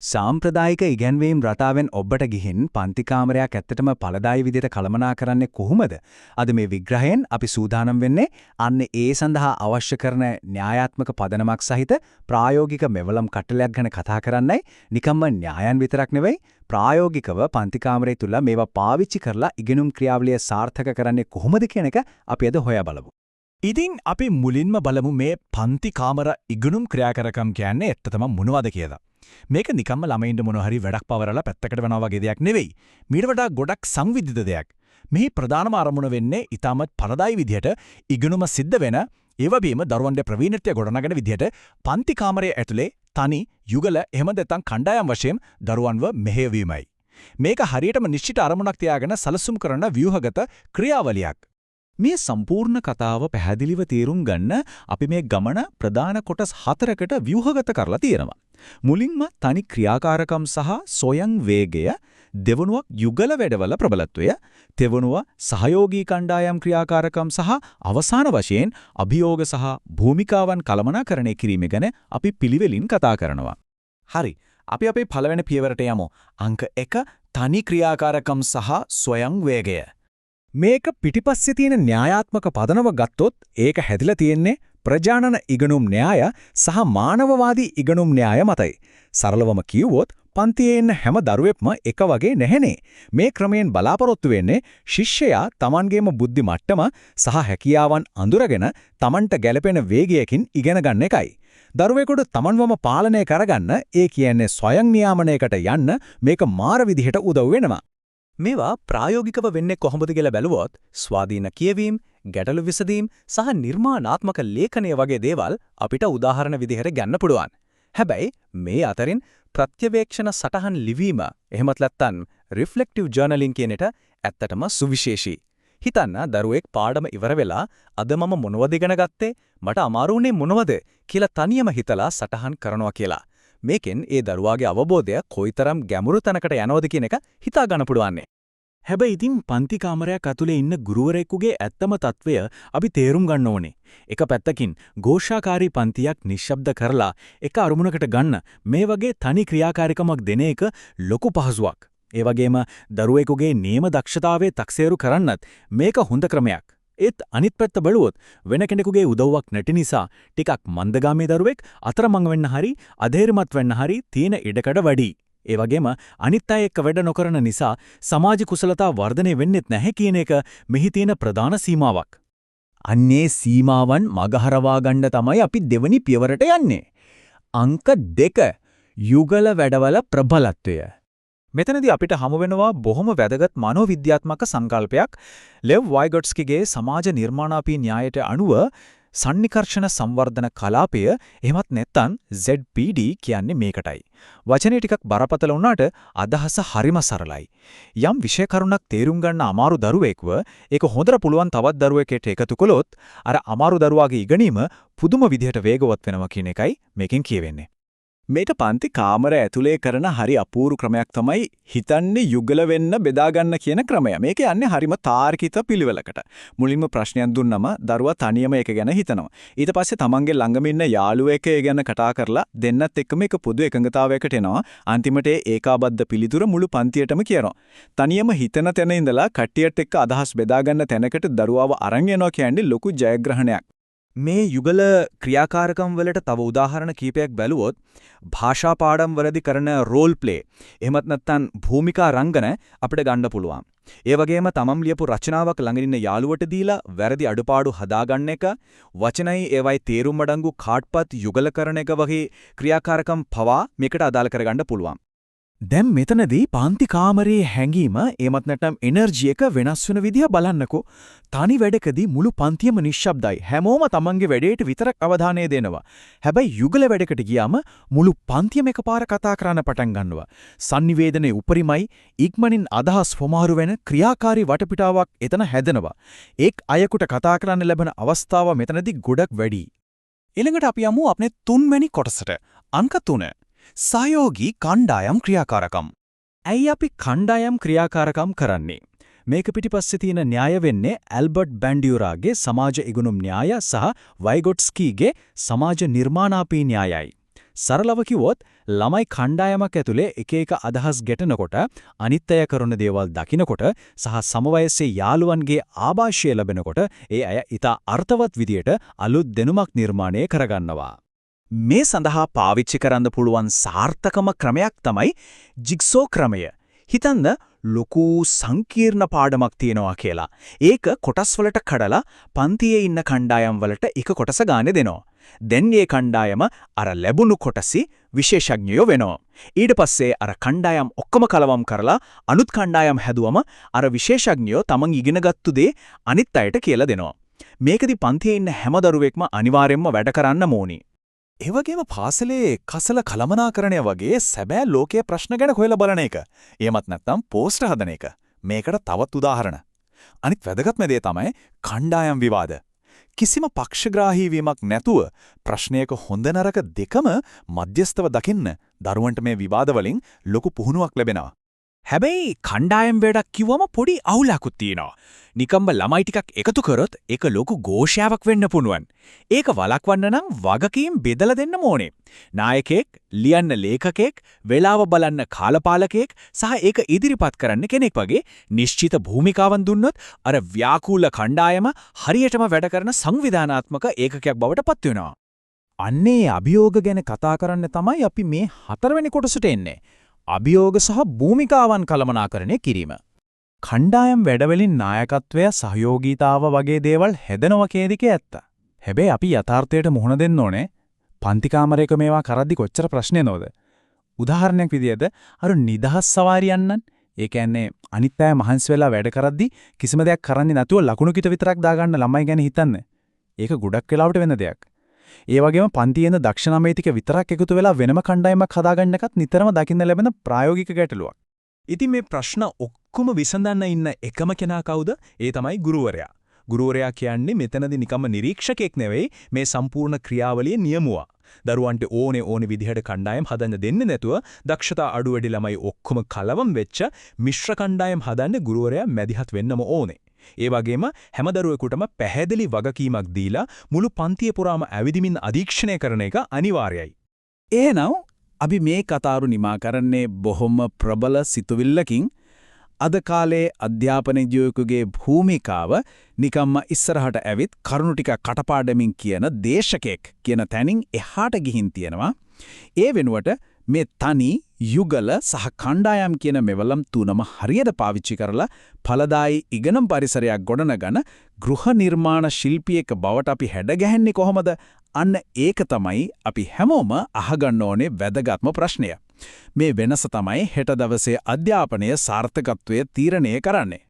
සාම්ප්‍රදායික ඉගැන්වීම් රටාවෙන් ඔබට ගිහින් පන්ති කාමරයක් ඇත්තටම ඵලදායී විදිහට කළමනා කරන්නේ කොහොමද? අද මේ විග්‍රහයෙන් අපි සූදානම් වෙන්නේ අන්න ඒ සඳහා අවශ්‍ය කරන න්‍යායාත්මක පදනමක් සහිත ප්‍රායෝගික මෙවලම් කටලයක් ගැන කතා කරන්නයි. නිකම්ම න්‍යායන් විතරක් නෙවෙයි ප්‍රායෝගිකව පන්ති කාමරය තුල මේවා පාවිච්චි කරලා ඉගෙනුම් ක්‍රියාවලිය සාර්ථක කරන්නේ කොහොමද කියන එක අපි අද හොයා බලමු. ඉතින් අපි මුලින්ම බලමු මේ පන්ති කාමර ඉගෙනුම් ක්‍රියාකාරකම් කියන්නේ ඇත්තටම මොනවද කියලා. මේක නිකම්ම ළමයින්ට මොන හරි වැඩක් පවරලා පැත්තකට වෙනවා වගේ දෙයක් නෙවෙයි. මීට වඩා ගොඩක් සංවිධිත දෙයක්. මෙහි ප්‍රධානම අරමුණ වෙන්නේ ඊටමත් පරදායි විදිහට ඉගෙනුම සිද්ධ වෙන ඒ වගේම දරුවන්ගේ ප්‍රවීණත්වය ගොඩනගන විදිහට පන්ති කාමරයේ ඇතුලේ තනි යුගල එහෙම නැත්නම් කණ්ඩායම් වශයෙන් දරුවන්ව මෙහෙයවීමයි. මේක හරියටම නිශ්චිත අරමුණක් තියාගෙන සලසුම් කරන ව්‍යුහගත ක්‍රියාවලියක්. මේ සම්පූර්ණ කතාව පැහැදිලිව තේරුම් ගන්න අපි මේ ගමන ප්‍රධාන කොටස් 4කට ව්‍යුහගත කරලා තියෙනවා. මුලින්ම තනි ක්‍රියාකාරකම් සහ සොයං වේගය, දෙවනුව යුගල වැඩවල ප්‍රබලත්වය, තෙවනුව සහයෝගී කණ්ඩායම් ක්‍රියාකාරකම් සහ අවසාන වශයෙන් අභියෝග සහ භූමිකාවන් කළමනාකරණය කිරීම ගැන අපි පිළිවෙලින් කතා කරනවා. හරි. අපි අපේ පළවෙනි පියවරට යමු. අංක 1 තනි ක්‍රියාකාරකම් සහ සොයං වේගය. මේක පිටිපස්සේ තියෙන න්‍යායාත්මක පදනම ගත්තොත් ඒක හැදිලා තියෙන්නේ ප්‍රජානන ඉගෙනුම් න්‍යාය සහ මානවවාදී ඉගෙනුම් න්‍යාය මතයි. සරලවම කිව්වොත් පන්තියේ ඉන්න හැම දරුවෙක්ම එක වගේ නැහැනේ. මේ ක්‍රමයෙන් බලාපොරොත්තු වෙන්නේ ශිෂ්‍යයා Tamanගේම බුද්ධි මට්ටම සහ හැකියාවන් අඳුරගෙන Tamanට ගැළපෙන වේගයකින් ඉගෙන ගන්න එකයි. දරුවෙකුට Tamanවම පාලනය කරගන්න ඒ කියන්නේ ස්වයං නියාමනයකට යන්න මේක මාර විදිහට උදව් වෙනවා. මේවා ප්‍රායෝගිකව වෙන්නේ කොහොමද කියලා බැලුවොත් ස්වාධීන කියවීම, ගැටළු විසඳීම් සහ නිර්මාණාත්මක ලේඛනය වගේ දේවල් අපිට උදාහරණ විදිහට ගන්න පුළුවන්. හැබැයි මේ අතරින් ප්‍රත්‍යවේක්ෂණ සටහන් ලිවීම එහෙමත් නැත්නම් රිෆ්ලෙක්ටිව් ජර්නලින් කියන එක ඇත්තටම සුවිශේෂී. හිතන්න දරුවෙක් පාඩම ඉවර වෙලා අද මම මොනවද ඉගෙන ගත්තේ? මට අමාරු වුණේ මොනවද කියලා තනියම හිතලා සටහන් කරනවා කියලා. මේකෙන් ඒ දරුවාගේ අවබෝධය කොයිතරම් ගැඹුරු තැනකට යනවද කියන එක හිතා ගන්න පුළුවන්. හැබැයි ඉතින් පන්ති කාමරයක් ඇතුලේ ඉන්න ගුරුවරයෙකුගේ ඇත්තම తත්වය අපි තේරුම් ගන්න ඕනේ. එක පැත්තකින් ഘോഷාකාරී පන්තියක් නිශ්ශබ්ද කරලා එක අරමුණකට ගන්න මේ වගේ තනි ක්‍රියාකාරකමක් දෙන එක ලොකු පහසුවක්. ඒ වගේම දරුවෙකුගේ නියම දක්ෂතාවයේ තක්සේරු කරන්නත් මේක හොඳ ක්‍රමයක්. ඒත් අනිත් පැත්ත බලුවොත් වෙන කෙනෙකුගේ උදව්වක් නැති නිසා ටිකක් මන්දගාමී දරුවෙක් අතරමං වෙන්න හරි අධෛර්යමත් වෙන්න හරි තියෙන ඉඩකඩ වැඩි. ඒ වගේම අනිත් අය එක්ක වැඩ නොකරන නිසා සමාජ කුසලතා වර්ධනය වෙන්නෙත් නැහැ කියන එක මෙහි තියෙන ප්‍රධාන සීමාවක්. අන්නේ සීමාවන් මගහරවා ගන්න තමයි අපි දෙවනි පියවරට යන්නේ. අංක 2 යුගල වැඩවල ප්‍රබලත්වය. මෙතනදී අපිට හමු වෙනවා බොහොම වැදගත් මනෝවිද්‍යාත්මක සංකල්පයක්. ලෙව් වයිගොට්ස්කිගේ සමාජ නිර්මාණාපී න්‍යායයට අනුව සන්නිකර්ෂණ සංවර්ධන කලාපය එහෙමත් නැත්නම් ZPD කියන්නේ මේකටයි. වචනේ ටිකක් බරපතල වුණාට අදහස හරිම සරලයි. යම් විෂය කරුණක් තේරුම් ගන්න අමාරු දරුවෙක්ව ඒක හොඳට පුළුවන් තවත් දරුවෙකුට එකතු කළොත් අර අමාරු දරුවාගේ ඉගෙනීම පුදුම විදිහට වේගවත් වෙනවා කියන එකයි මේකෙන් කියවෙන්නේ. මේක පන්ති කාමර ඇතුලේ කරන හරි අපූර්ව ක්‍රමයක් තමයි හිතන්නේ යුගල වෙන්න බෙදා ගන්න කියන ක්‍රමය. මේක යන්නේ හරිම තාර්කික පිළිවෙලකට. මුලින්ම ප්‍රශ්නයක් දුන්නම දරුවා තනියම ඒක ගැන හිතනවා. ඊට පස්සේ තමන්ගේ ළඟම ඉන්න යාළුවෙක් ඒ ගැන කතා කරලා දෙන්නත් එක්කම එක පොදු එකඟතාවයකට එනවා. අන්තිමට ඒකාබද්ධ පිළිතුර මුළු පන්තියටම කියනවා. තනියම හිතන තැන ඉඳලා කට්ටියට එක්ක අදහස් බෙදා ගන්න තැනකට දරුවාව අරන් යනවා කියන්නේ ලොකු ජයග්‍රහණයක්. මේ යුගල ක්‍රියාකාරකම් වලට තව උදාහරණ කීපයක් බැලුවොත් භාෂා පාඩම් වලදී කරන රෝල් ප්ලේ එහෙමත් නැත්නම් භූමිකා රංගන අපිට ගන්න පුළුවන්. ඒ වගේම තමම් ලියපු රචනාවක් ළඟින් ඉන්න යාළුවට දීලා වැරදි අඩුපාඩු හදාගන්න එක, වචනයි ඒවයි තේරුම් අඩංගු කාඩ්පත් යුගල කරන එක වගේ ක්‍රියාකාරකම් පවා මේකට අදාළ කරගන්න පුළුවන්. දැන් මෙතනදී පාන්ති කාමරයේ හැංගීම එමත් නැත්නම් එනර්ජි එක වෙනස් වෙන විදිය බලන්නකෝ. තනි වැඩකදී මුළු පන්තියම නිශ්ශබ්දයි. හැමෝම තමන්ගේ වැඩේට විතරක් අවධානය දෙනවා. හැබැයි යුගල වැඩකට ගියාම මුළු පන්තියම එකපාර කතා කරන්න පටන් ගන්නවා. sannivedanaye උපරිමයි ඉක්මනින් අදහස් වමාරු වෙන ක්‍රියාකාරී වටපිටාවක් එතන හැදෙනවා. එක් අයෙකුට කතා කරන්න ලැබෙන අවස්ථාව මෙතනදී ගොඩක් වැඩි. ඊළඟට අපි යමු අපේ තුන්වෙනි කොටසට. අංක 3 සහයෝගී කණ්ඩායම් ක්‍රියාකාරකම්. ඇයි අපි කණ්ඩායම් ක්‍රියාකාරකම් කරන්නේ? මේක පිටිපස්සේ තියෙන න්‍යාය වෙන්නේ ඇල්බර්ට් බැන්ඩියුරාගේ සමාජ ඉගෙනුම් න්‍යාය සහ වයිගොට්ස්කීගේ සමාජ නිර්මාණාපී න්‍යායයි. සරලව කිව්වොත් ළමයි කණ්ඩායමක් ඇතුලේ එක එක අදහස් ගැටෙනකොට අනිත්‍යය කරන දේවල් දකිනකොට සහ සමවයස්සේ යාළුවන්ගේ ආభాෂය ලැබෙනකොට ඒ අය ඊට අර්ථවත් විදියට අලුත් දෙනුමක් නිර්මාණය කරගන්නවා. මේ සඳහා පාවිච්චි කරන්න පුළුවන් සාර්ථකම ක්‍රමයක් තමයි ජිග්සෝ ක්‍රමය. හිතන්න ලොකු සංකීර්ණ පාඩමක් තියෙනවා කියලා. ඒක කොටස් වලට කඩලා පන්තියේ ඉන්න කණ්ඩායම් වලට එක කොටස ගානේ දෙනවා. දැන් මේ කණ්ඩායම අර ලැබුණු කොටසි විශේෂඥයෝ වෙනවා. ඊට පස්සේ අර කණ්ඩායම් ඔක්කොම කලවම් කරලා අනුත් කණ්ඩායම් හැදුවම අර විශේෂඥයෝ තමන් ඉගෙනගත්තු දේ අනිත් අයට කියලා දෙනවා. මේකදී පන්තියේ ඉන්න හැම දරුවෙක්ම අනිවාර්යයෙන්ම වැඩ කරන්න ඕනි. ඒ වගේම පාසලේ කසල කළමනාකරණය වගේ සැබෑ ලෝකයේ ප්‍රශ්න ගැන හොයලා බලන එක. එහෙමත් නැත්නම් පෝස්ට් හදන එක. මේකට තවත් උදාහරණ. අනිත් වැදගත්ම දේ තමයි කණ්ඩායම් විවාද. කිසිම පක්ෂග්‍රාහී වීමක් නැතුව ප්‍රශ්නයක හොඳ නරක දෙකම මධ්‍යස්තව දකින්න දරුවන්ට මේ විවාද වලින් ලොකු පුහුණුවක් ලැබෙනවා. හැබැයි කණ්ඩායම් වැඩක් කිව්වම පොඩි අවුලකුත් තියෙනවා. නිකම්ම ළමයි ටිකක් එකතු කරොත් ඒක ලොකු ഘോഷාවක් වෙන්න පුළුවන්. ඒක වළක්වන්න නම් වගකීම් බෙදලා දෙන්න ඕනේ. නායකයෙක්, ලියන්න ලේඛකයෙක්, වේලාව බලන්න කාලපාලකයෙක් සහ ඒක ඉදිරිපත් කරන්න කෙනෙක් වගේ නිශ්චිත භූමිකාවන් දුන්නොත් අර ව්‍යාකූල කණ්ඩායම හරියටම වැඩ කරන සංවිධානාත්මක ඒකකයක් බවට පත් වෙනවා. අන්නේ අභියෝග ගැන කතා කරන්න තමයි අපි මේ 4 වෙනි කොටසට එන්නේ. අභියෝග සහ භූමිකාවන් කළමනාකරණය කිරීම. කණ්ඩායම් වැඩවලින් නායකත්වය සහයෝගීතාව වගේ දේවල් හැදෙනවා කේදිකේ ඇත්ත. හැබැයි අපි යථාර්ථයට මුහුණ දෙන්න ඕනේ. පන්ති කාමරයක මේවා කරද්දි කොච්චර ප්‍රශ්න නෝද? උදාහරණයක් විදිහට අර නිදහස් සවාරියන්නන් ඒ කියන්නේ අනිත් අය මහන්සි වෙලා වැඩ කරද්දි කිසිම දෙයක් කරන්නේ නැතුව ලකුණු කිට විතරක් දාගන්න ළමයි ගැන හිතන්න. ඒක ගොඩක් වෙලාවට වෙන දෙයක්. ඒ වගේම පන්තියේන දක්ෂ ළමයි විතරක් එකතු වෙලා වෙනම කණ්ඩායමක් හදාගන්න එකත් නිතරම දකින්න ලැබෙන ප්‍රායෝගික ගැටලුවක්. ඉතින් මේ ප්‍රශ්න ඔක්කොම විසඳන්න ඉන්න එකම කෙනා කවුද? ඒ තමයි ගුරුවරයා. ගුරුවරයා කියන්නේ මෙතනදී නිකම්ම නිරීක්ෂකෙක් නෙවෙයි මේ සම්පූර්ණ ක්‍රියාවලියේ නියමුවා. දරුවන්ට ඕනේ විදිහට කණ්ඩායම් හදන්න දෙන්නේ නැතුව දක්ෂතා අඩු වැඩි ළමයි ඔක්කොම කලවම් වෙච්ච මිශ්‍ර කණ්ඩායම් හදන්න ගුරුවරයා මැදිහත් වෙන්නම ඕනේ. ඒ වගේම හැම දරුවෙකුටම පැහැදිලි වගකීමක් දීලා මුළු පන්තිය පුරාම ඇවිදිමින් අධීක්ෂණය කරන එක අනිවාර්යයි. එහෙනම් අපි මේ කතාරු නිමා කරන්නේ බොහොම ප්‍රබල සිතුවිල්ලකින්. අද කාලේ අධ්‍යාපනඥයෙකුගේ භූමිකාව නිකම්ම ඉස්සරහට ඇවිත් කරුණු ටික කටපාඩමින් කියන දේශකෙක් කියන තැනින් එහාට ගිහින් තියෙනවා. ඒ වෙනුවට මේ තනි යුගල සහ කණ්ඩායම් කියන මෙවලම් තුනම හරියට පාවිච්චි කරලා ඵලදායි ඉගෙනුම් පරිසරයක් ගොඩනගන ගෘහ නිර්මාණ ශිල්පියෙක් බවට අපි හැඩගැහෙන්නේ කොහොමද? අන්න ඒක තමයි අපි හැමෝම අහගන්න ඕනේ වැදගත්ම ප්‍රශ්නය. මේ වෙනස තමයි හෙට දවසේ අධ්‍යාපනයේ සාර්ථකත්වය තීරණය කරන්නේ.